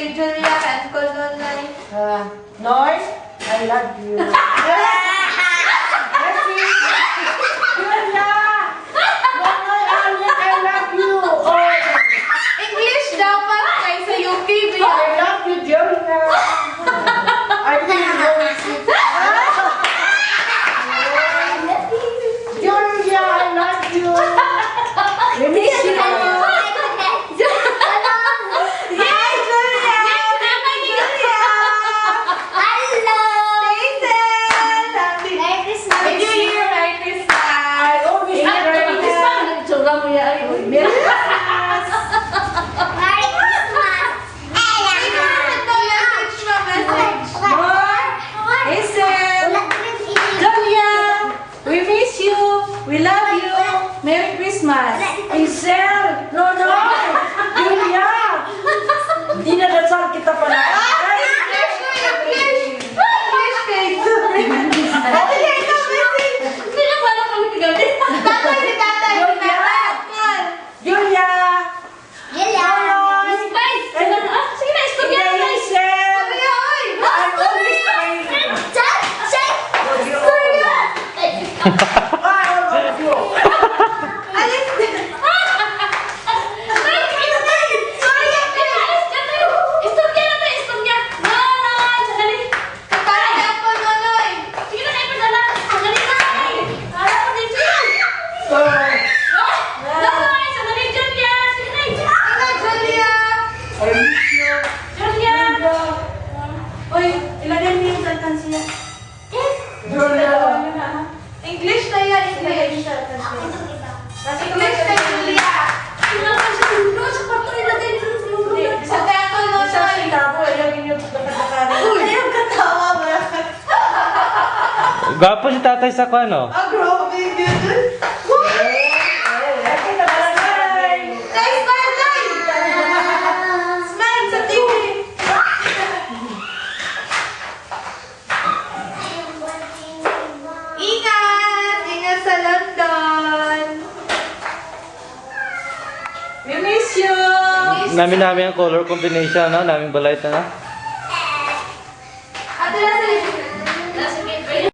kay Julia, kay Uncle Nonoy. Noy, I love you. Julia! Nonoy, Alvin, I love you. English dapat kay sa UPB. I love you, Julia. I feel very sick. Julia, I love you. We miss you. We love you. Merry Christmas. Isel! No, no! Julia! Hindi na dasal kita pala. Julia! English na yan, English. English kay Julia. Sa teto no, sorry. Ayaw katawa ba? Gwapo si tatay sa kwano. Grabe, beautiful. Nice smile, Nay. Smile sa TV. Ingat! Ingat sa London! We miss you. Namin ang color combination, no? Naming balay na.